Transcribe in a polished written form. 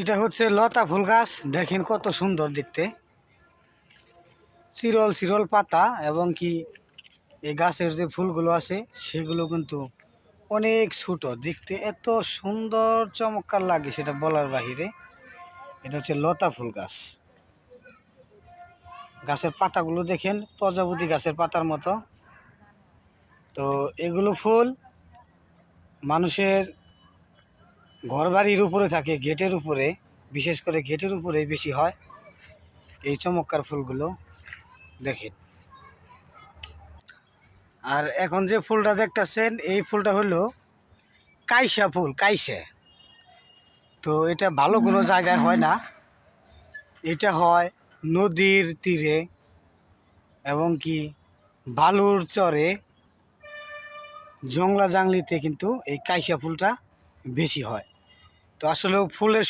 এটা হচ্ছে লতা ফুল গাছ। দেখেন কত সুন্দর দেখতে, চিরল চিরল পাতা, এবং কি এই গাছের যে ফুলগুলো আছে সেগুলো কিন্তু অনেক ছোট, দেখতে এত সুন্দর চমৎকার লাগে সেটা বলার বাহিরে। এটা হচ্ছে লতা ফুল গাছ। গাছের পাতাগুলো দেখেন প্রজাপতি গাছের পাতার মতো। তো এগুলো ফুল মানুষের ঘরবাড়ির উপরে থাকে, গেটের উপরে, বিশেষ করে গেটের উপরে বেশি হয় এই চমৎকার ফুলগুলো দেখেন। আর এখন যে ফুলটা দেখতেছেন এই ফুলটা হলো কাইসা ফুল, কাইসা। তো এটা ভালো কোনো জায়গায় হয় না, এটা হয় নদীর তীরে এবং কি বালুর চরে, জংলা জাংলিতে কিন্তু এই কাইসা ফুলটা বেশি হয়। তো আসলে ফুলের